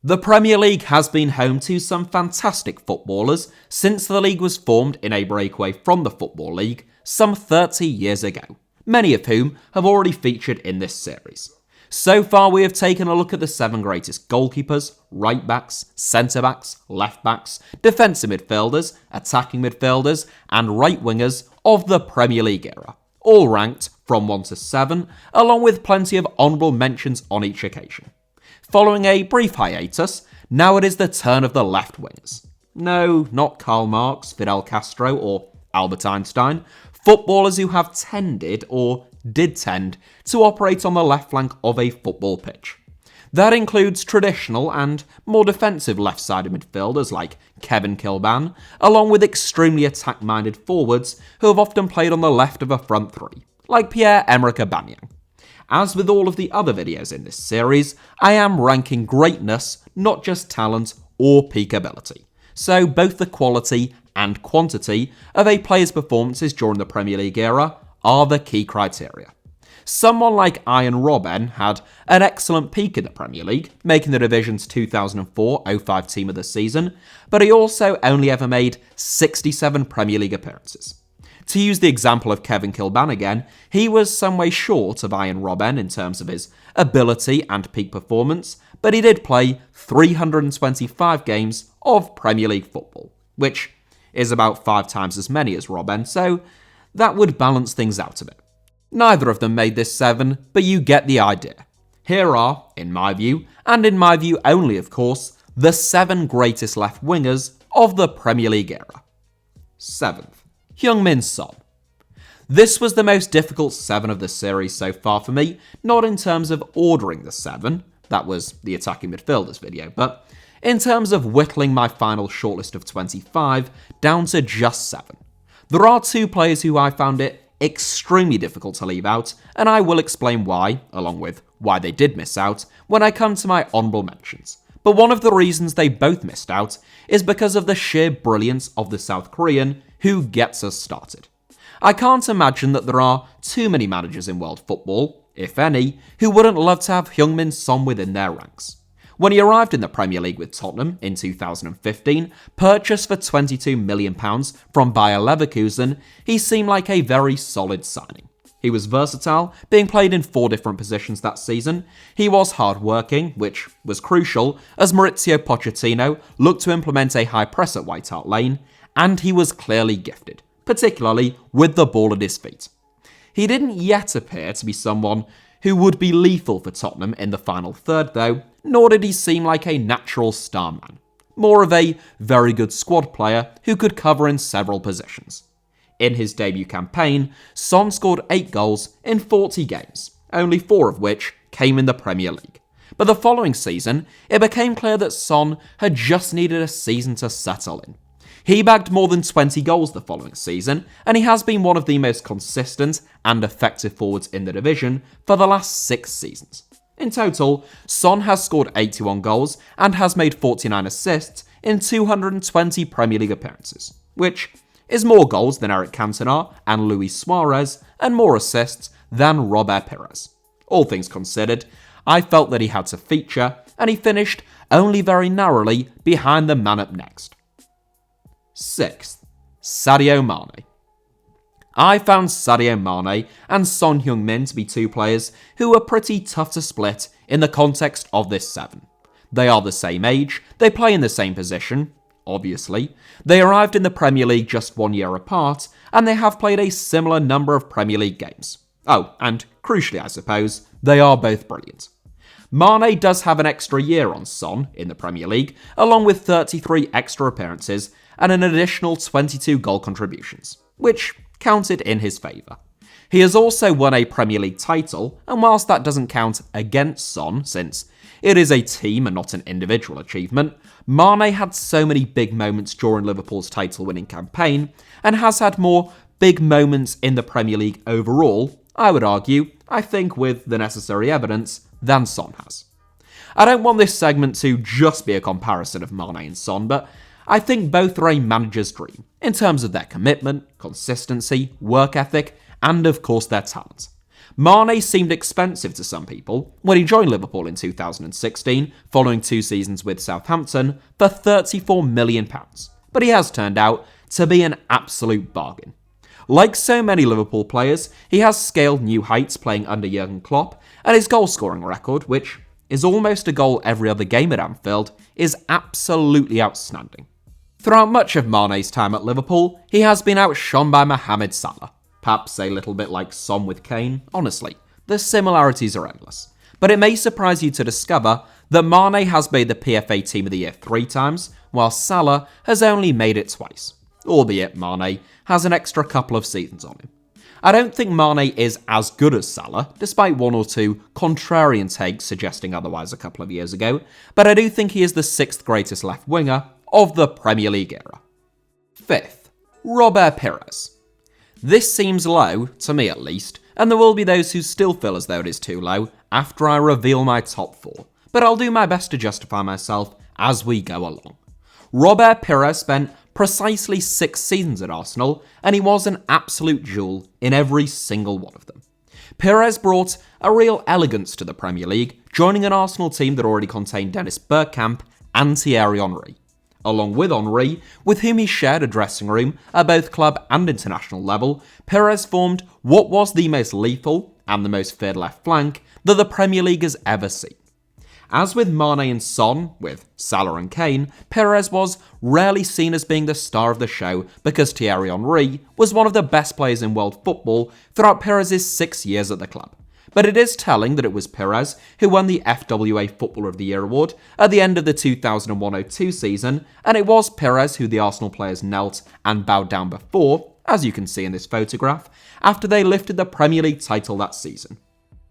The Premier League has been home to some fantastic footballers since the league was formed in a breakaway from the Football League some 30 years ago, many of whom have already featured in this series. So far we have taken a look at the 7 greatest goalkeepers, right-backs, centre-backs, left-backs, defensive midfielders, attacking midfielders and right-wingers of the Premier League era, all ranked from 1 to 7, along with plenty of honourable mentions on each occasion. Following a brief hiatus, now it is the turn of the left wingers. No, not Karl Marx, Fidel Castro or Albert Einstein, footballers who have tended or did tend to operate on the left flank of a football pitch. That includes traditional and more defensive left-sided midfielders like Kevin Kilban, along with extremely attack-minded forwards who have often played on the left of a front three, like Pierre-Emerick Aubameyang. As with all of the other videos in this series, I am ranking greatness, not just talent or peak ability. So both the quality and quantity of a player's performances during the Premier League era are the key criteria. Someone like Arjen Robben had an excellent peak in the Premier League, making the division's 2004-05 team of the season, but he also only ever made 67 Premier League appearances. To use the example of Kevin Kilban again, he was some way short of Arjen Robben in terms of his ability and peak performance, but he did play 325 games of Premier League football, which is about 5 times as many as Robben, so that would balance things out a bit. Neither of them made this 7, but you get the idea. Here are, in my view, and in my view only of course, the 7 greatest left wingers of the Premier League era. 7th. HeungMin Son. This was the most difficult 7 of the series so far for me, not in terms of ordering the 7, that was the attacking midfielders video, but in terms of whittling my final shortlist of 25 down to just 7. There are 2 players who I found it extremely difficult to leave out, and I will explain why, along with why they did miss out, when I come to my honourable mentions. But one of the reasons they both missed out is because of the sheer brilliance of the South Korean who gets us started. I can't imagine that there are too many managers in world football, if any, who wouldn't love to have HeungMin Son within their ranks. When he arrived in the Premier League with Tottenham in 2015, purchased for £22 million from Bayer Leverkusen, he seemed like a very solid signing. He was versatile, being played in 4 different positions that season. He was hard-working, which was crucial, as Mauricio Pochettino looked to implement a high press at White Hart Lane, and he was clearly gifted, particularly with the ball at his feet. He didn't yet appear to be someone who would be lethal for Tottenham in the final third though, nor did he seem like a natural star man. More of a very good squad player who could cover in several positions. In his debut campaign, Son scored 8 goals in 40 games, only 4 of which came in the Premier League. But the following season, it became clear that Son had just needed a season to settle in. He bagged more than 20 goals the following season, and he has been one of the most consistent and effective forwards in the division for the last 6 seasons. In total, Son has scored 81 goals and has made 49 assists in 220 Premier League appearances, which is more goals than Eric Cantona and Luis Suarez, and more assists than Robert Pires. All things considered, I felt that he had to feature, and he finished only very narrowly behind the man up next. 6th, Sadio Mane. I found Sadio Mane and Son Heung-min to be 2 players who were pretty tough to split in the context of this 7. They are the same age, they play in the same position, obviously. They arrived in the Premier League just 1 year apart, and they have played a similar number of Premier League games. Oh, and crucially I suppose, they are both brilliant. Mane does have an extra year on Son in the Premier League, along with 33 extra appearances and an additional 22 goal contributions, which counted in his favour. He has also won a Premier League title, and whilst that doesn't count against Son, since it is a team and not an individual achievement, Mane had so many big moments during Liverpool's title-winning campaign, and has had more big moments in the Premier League overall, I would argue, I think with the necessary evidence, than Son has. I don't want this segment to just be a comparison of Mane and Son, but I think both are a manager's dream, in terms of their commitment, consistency, work ethic, and of course their talent. Mane seemed expensive to some people when he joined Liverpool in 2016, following 2 seasons with Southampton, for £34 million, but he has turned out to be an absolute bargain. Like so many Liverpool players, he has scaled new heights playing under Jurgen Klopp, and his goal-scoring record, which is almost a goal every other game at Anfield, is absolutely outstanding. Throughout much of Mane's time at Liverpool, he has been outshone by Mohamed Salah. Perhaps a little bit like Son with Kane, honestly. The similarities are endless. But it may surprise you to discover that Mane has made the PFA Team of the Year 3 times, while Salah has only made it twice. Albeit Mane has an extra couple of seasons on him. I don't think Mane is as good as Salah, despite 1 or 2 contrarian takes suggesting otherwise a couple of years ago, but I do think he is the 6th greatest left winger of the Premier League era. 5th, Robert Pires. This seems low, to me at least, and there will be those who still feel as though it is too low after I reveal my top 4, but I'll do my best to justify myself as we go along. Robert Pires spent precisely 6 seasons at Arsenal, and he was an absolute jewel in every single one of them. Pires brought a real elegance to the Premier League, joining an Arsenal team that already contained Dennis Bergkamp and Thierry Henry. Along with Henry, with whom he shared a dressing room at both club and international level, Pires formed what was the most lethal and the most feared left flank that the Premier League has ever seen. As with Mane and Son, with Salah and Kane, Pires was rarely seen as being the star of the show because Thierry Henry was one of the best players in world football throughout Pires' 6 years at the club. But it is telling that it was Pires who won the FWA Footballer of the Year award at the end of the 2001-02 season, and it was Pires who the Arsenal players knelt and bowed down before, as you can see in this photograph, after they lifted the Premier League title that season.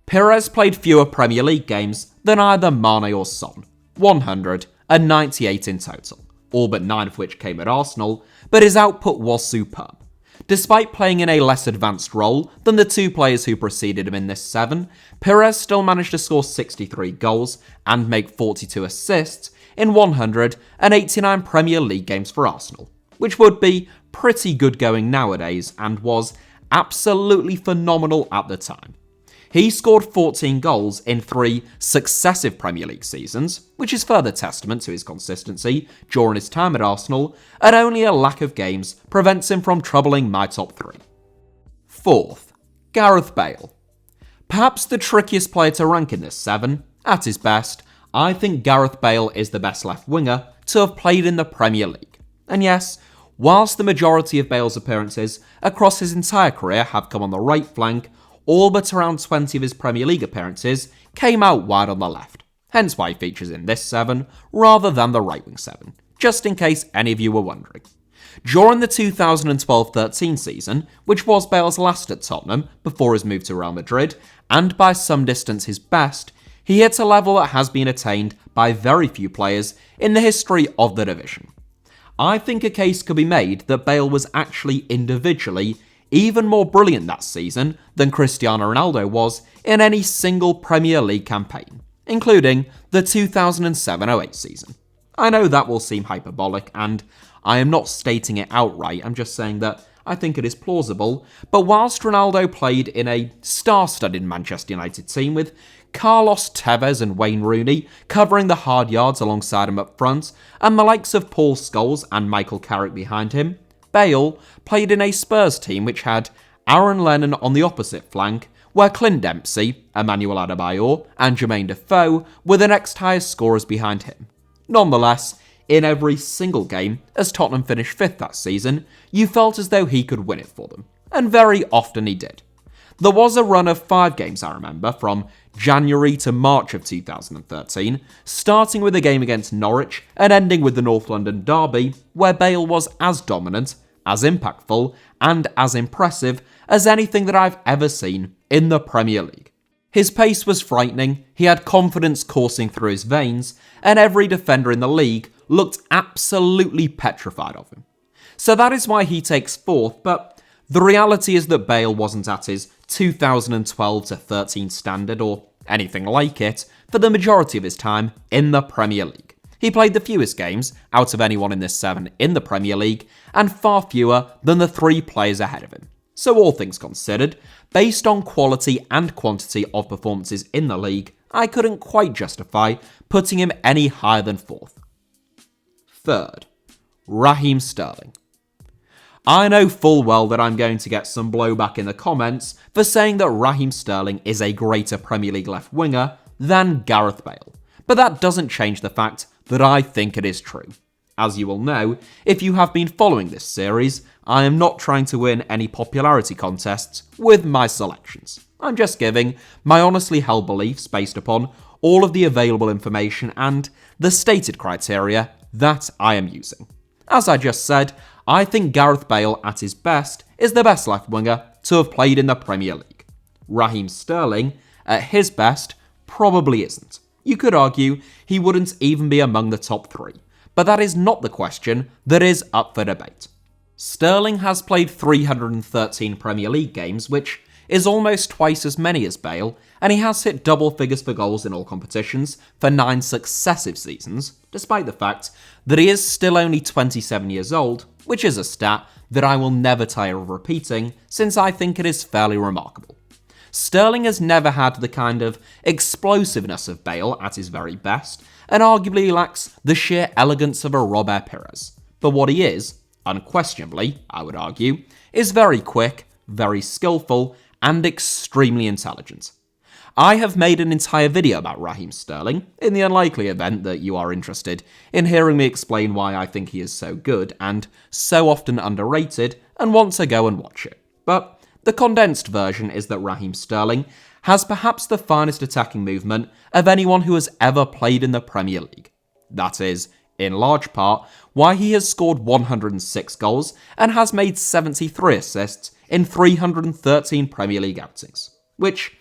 Pires played fewer Premier League games than either Mane or Son, 198 in total, all but 9 of which came at Arsenal, but his output was superb. Despite playing in a less advanced role than the 2 players who preceded him in this 7, Pires still managed to score 63 goals and make 42 assists in 189 Premier League games for Arsenal, which would be pretty good going nowadays and was absolutely phenomenal at the time. He scored 14 goals in 3 successive Premier League seasons, which is further testament to his consistency during his time at Arsenal, and only a lack of games prevents him from troubling my top 3. 4th, Gareth Bale. Perhaps the trickiest player to rank in this 7, at his best, I think Gareth Bale is the best left winger to have played in the Premier League. And yes, whilst the majority of Bale's appearances across his entire career have come on the right flank, all but around 20 of his Premier League appearances came out wide on the left, hence why he features in this 7 rather than the right wing 7, just in case any of you were wondering. During the 2012-13 season, which was Bale's last at Tottenham before his move to Real Madrid, and by some distance his best, he hit a level that has been attained by very few players in the history of the division. I think a case could be made that Bale was actually individually even more brilliant that season than Cristiano Ronaldo was in any single Premier League campaign, including the 2007-08 season. I know that will seem hyperbolic, and I am not stating it outright, I'm just saying that I think it is plausible, but whilst Ronaldo played in a star-studded Manchester United team with Carlos Tevez and Wayne Rooney covering the hard yards alongside him up front, and the likes of Paul Scholes and Michael Carrick behind him, Bale played in a Spurs team which had Aaron Lennon on the opposite flank, where Clint Dempsey, Emmanuel Adebayor, and Jermaine Defoe were the next highest scorers behind him. Nonetheless, in every single game, as Tottenham finished 5th that season, you felt as though he could win it for them, and very often he did. There was a run of 5 games, I remember, from January to March of 2013, starting with a game against Norwich and ending with the North London derby, where Bale was as dominant, as impactful, and as impressive as anything that I've ever seen in the Premier League. His pace was frightening, he had confidence coursing through his veins, and every defender in the league looked absolutely petrified of him. So that is why he takes 4th, but the reality is that Bale wasn't at his 2012-13 standard or anything like it for the majority of his time in the Premier League. He played the fewest games out of anyone in this 7 in the Premier League, and far fewer than the 3 players ahead of him. So all things considered, based on quality and quantity of performances in the league, I couldn't quite justify putting him any higher than 4th. Third, Raheem Sterling. I know full well that I'm going to get some blowback in the comments for saying that Raheem Sterling is a greater Premier League left winger than Gareth Bale, but that doesn't change the fact that I think it is true. As you will know, if you have been following this series, I am not trying to win any popularity contests with my selections. I'm just giving my honestly held beliefs based upon all of the available information and the stated criteria that I am using. As I just said, I think Gareth Bale at his best is the best left winger to have played in the Premier League. Raheem Sterling, at his best, probably isn't. You could argue he wouldn't even be among the top 3, but that is not the question that is up for debate. Sterling has played 313 Premier League games, which is almost twice as many as Bale, and he has hit double figures for goals in all competitions for 9 successive seasons, despite the fact that he is still only 27 years old, which is a stat that I will never tire of repeating since I think it is fairly remarkable. Sterling has never had the kind of explosiveness of Bale at his very best, and arguably lacks the sheer elegance of a Robert Pires. But what he is, unquestionably, I would argue, is very quick, very skillful, and extremely intelligent. I have made an entire video about Raheem Sterling, in the unlikely event that you are interested in hearing me explain why I think he is so good and so often underrated and want to go and watch it. But the condensed version is that Raheem Sterling has perhaps the finest attacking movement of anyone who has ever played in the Premier League. That is, in large part, why he has scored 106 goals and has made 73 assists in 313 Premier League outings, which,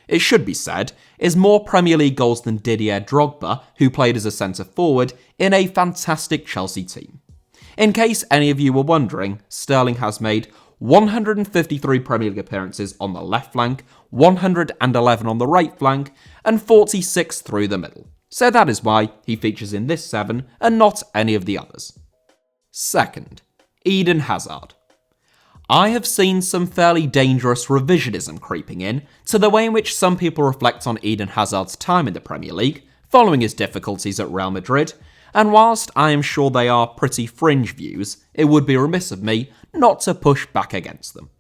it should be said, is more Premier League goals than Didier Drogba, who played as a centre-forward in a fantastic Chelsea team. In case any of you were wondering, Sterling has made 153 Premier League appearances on the left flank, 111 on the right flank, and 46 through the middle. So that is why he features in this 7 and not any of the others. Second, Eden Hazard. I have seen some fairly dangerous revisionism creeping in to the way in which some people reflect on Eden Hazard's time in the Premier League, following his difficulties at Real Madrid, and whilst I am sure they are pretty fringe views, it would be remiss of me not to push back against them.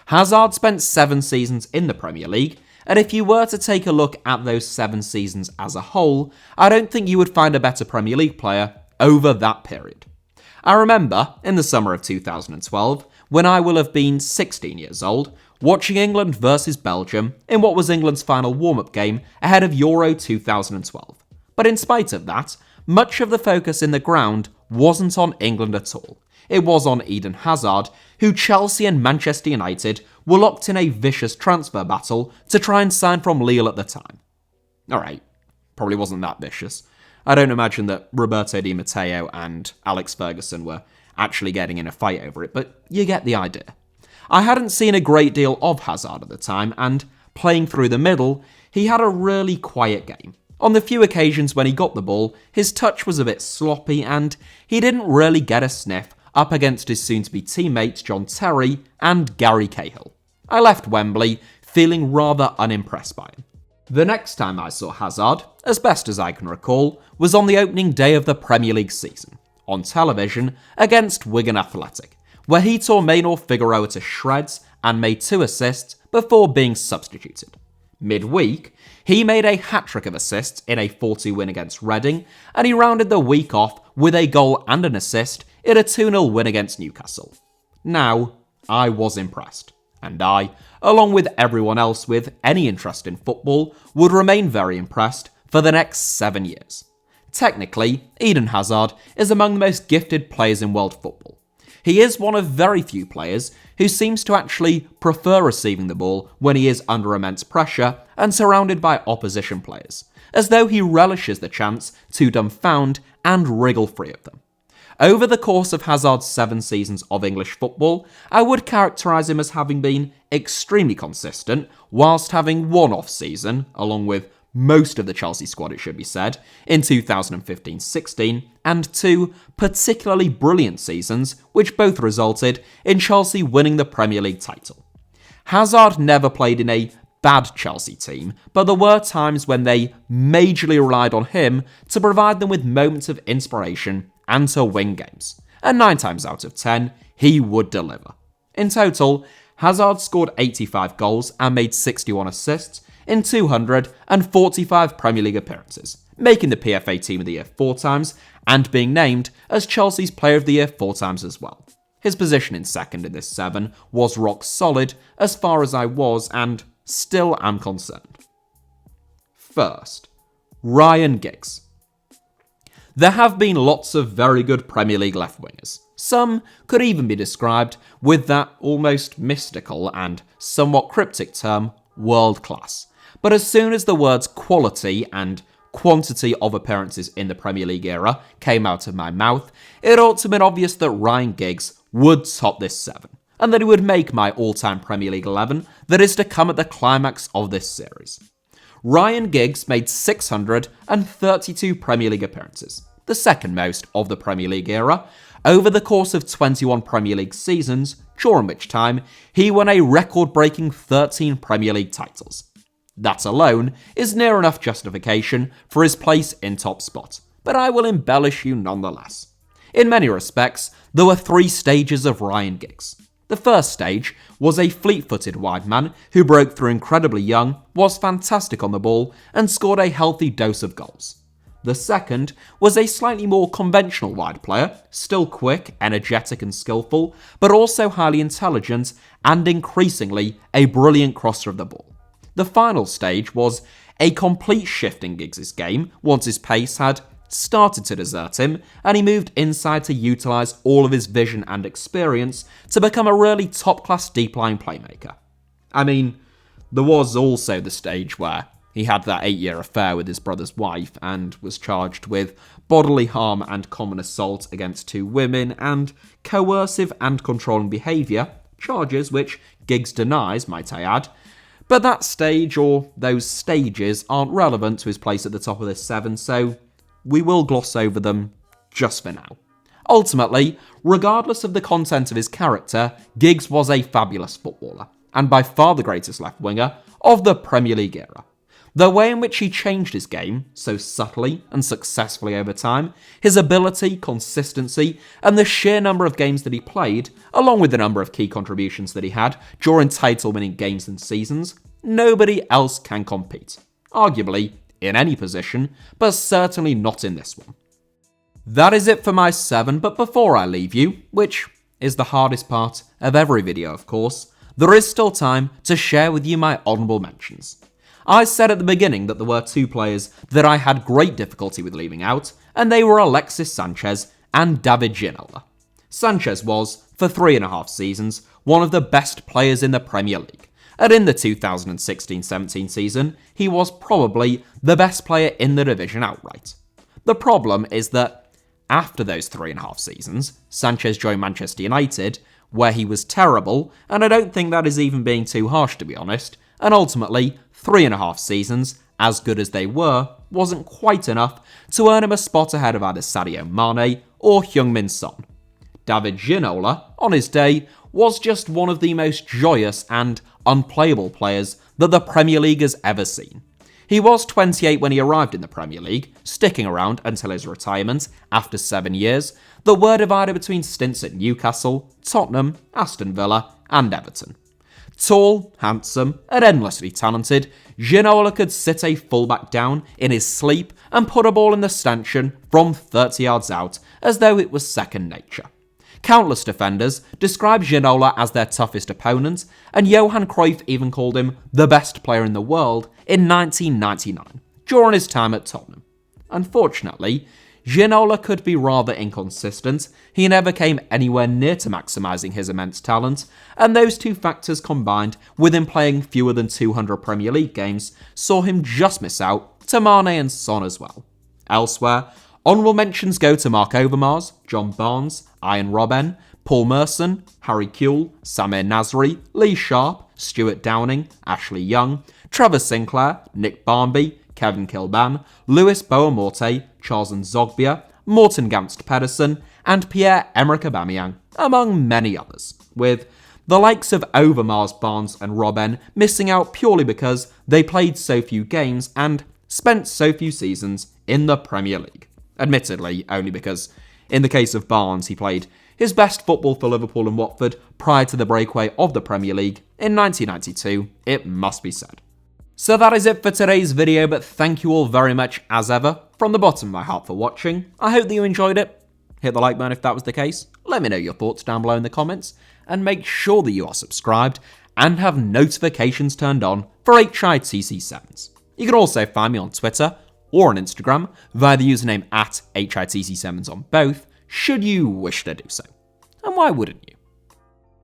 Hazard spent 7 seasons in the Premier League, and if you were to take a look at those 7 seasons as a whole, I don't think you would find a better Premier League player over that period. I remember, in the summer of 2012, when I will have been 16 years old, watching England versus Belgium in what was England's final warm-up game ahead of Euro 2012. But in spite of that, much of the focus in the ground wasn't on England at all. It was on Eden Hazard, who Chelsea and Manchester United were locked in a vicious transfer battle to try and sign from Lille at the time. Alright, probably wasn't that vicious. I don't imagine that Roberto Di Matteo and Alex Ferguson were actually getting in a fight over it, but you get the idea. I hadn't seen a great deal of Hazard at the time, and playing through the middle, he had a really quiet game. On the few occasions when he got the ball, his touch was a bit sloppy, and he didn't really get a sniff up against his soon-to-be teammates John Terry and Gary Cahill. I left Wembley feeling rather unimpressed by him. The next time I saw Hazard, as best as I can recall, was on the opening day of the Premier League season, on television against Wigan Athletic, where he tore Maynor Figueroa to shreds and made 2 assists before being substituted. Midweek, he made a hat-trick of assists in a 4-2 win against Reading, and he rounded the week off with a goal and an assist in a 2-0 win against Newcastle. Now, I was impressed, and I, along with everyone else with any interest in football, would remain very impressed for the next 7 years. Technically, Eden Hazard is among the most gifted players in world football. He is one of very few players who seems to actually prefer receiving the ball when he is under immense pressure and surrounded by opposition players, as though he relishes the chance to dumbfound and wriggle free of them. Over the course of Hazard's 7 seasons of English football, I would characterise him as having been extremely consistent, whilst having one off-season, along with most of the Chelsea squad, it should be said, in 2015-16, and 2 particularly brilliant seasons, which both resulted in Chelsea winning the Premier League title. Hazard never played in a bad Chelsea team, but there were times when they majorly relied on him to provide them with moments of inspiration and to win games. And 9 times out of 10, he would deliver. In total, Hazard scored 85 goals and made 61 assists in 245 Premier League appearances, making the PFA Team of the Year 4 times and being named as Chelsea's Player of the Year 4 times as well. His position in second in this 7 was rock solid as far as I was and still am concerned. First, Ryan Giggs. There have been lots of very good Premier League left wingers. Some could even be described with that almost mystical and somewhat cryptic term, world class. But as soon as the words quality and quantity of appearances in the Premier League era came out of my mouth, it ought to have been obvious that Ryan Giggs would top this 7, and that he would make my all-time Premier League 11 that is to come at the climax of this series. Ryan Giggs made 632 Premier League appearances, the second most of the Premier League era, over the course of 21 Premier League seasons, during which time he won a record-breaking 13 Premier League titles. That alone is near enough justification for his place in top spot, but I will embellish you nonetheless. In many respects, there were 3 stages of Ryan Giggs. The first stage was a fleet-footed wide man who broke through incredibly young, was fantastic on the ball, and scored a healthy dose of goals. The second was a slightly more conventional wide player, still quick, energetic and skillful, but also highly intelligent and increasingly a brilliant crosser of the ball. The final stage was a complete shift in Giggs' game once his pace had started to desert him and he moved inside to utilise all of his vision and experience to become a really top-class deep-line playmaker. I mean, there was also the stage where he had that 8-year affair with his brother's wife and was charged with bodily harm and common assault against 2 women and coercive and controlling behaviour, charges which Giggs denies, might I add. But that stage, or those stages, aren't relevant to his place at the top of this 7, so we will gloss over them just for now. Ultimately, regardless of the content of his character, Giggs was a fabulous footballer, and by far the greatest left winger of the Premier League era. The way in which he changed his game, so subtly and successfully over time, his ability, consistency, and the sheer number of games that he played, along with the number of key contributions that he had during title-winning games and seasons, nobody else can compete. Arguably, in any position, but certainly not in this one. That is it for my 7, but before I leave you, which is the hardest part of every video of course, there is still time to share with you my honourable mentions. I said at the beginning that there were 2 players that I had great difficulty with leaving out, and they were Alexis Sanchez and David Ginola. Sanchez was, for 3.5 seasons, one of the best players in the Premier League, and in the 2016-17 season, he was probably the best player in the division outright. The problem is that after those 3.5 seasons, Sanchez joined Manchester United, where he was terrible, and I don't think that is even being too harsh to be honest, and ultimately, 3.5 seasons, as good as they were, wasn't quite enough to earn him a spot ahead of either Sadio Mane or HeungMin Son. David Ginola, on his day, was just one of the most joyous and unplayable players that the Premier League has ever seen. He was 28 when he arrived in the Premier League, sticking around until his retirement after 7 years, that were divided between stints at Newcastle, Tottenham, Aston Villa and Everton. Tall, handsome, and endlessly talented, Ginola could sit a fullback down in his sleep and put a ball in the stanchion from 30 yards out as though it was second nature. Countless defenders described Ginola as their toughest opponent, and Johan Cruyff even called him the best player in the world in 1999, during his time at Tottenham. Unfortunately, Ginola could be rather inconsistent. He never came anywhere near to maximising his immense talent, and those 2 factors combined with him playing fewer than 200 Premier League games saw him just miss out to Mane and Son as well. Elsewhere, honourable mentions go to Mark Overmars, John Barnes, Ian Robben, Paul Merson, Harry Kewell, Samir Nasri, Lee Sharp, Stuart Downing, Ashley Young, Trevor Sinclair, Nick Barmby, Kevin Kilban, Lewis Boamorte, Charles Nzogbia, Morten Gamst Pedersen, and Pierre-Emerick Aubameyang, among many others, with the likes of Overmars, Barnes and Robben missing out purely because they played so few games and spent so few seasons in the Premier League. Admittedly, only because, in the case of Barnes, he played his best football for Liverpool and Watford prior to the breakaway of the Premier League in 1992, it must be said. So that is it for today's video, but thank you all very much as ever, from the bottom of my heart for watching. I hope that you enjoyed it. Hit the like button if that was the case, let me know your thoughts down below in the comments, and make sure that you are subscribed and have notifications turned on for HITC Sevens. You can also find me on Twitter or on Instagram via the username @HITC Sevens on both, should you wish to do so. And why wouldn't you?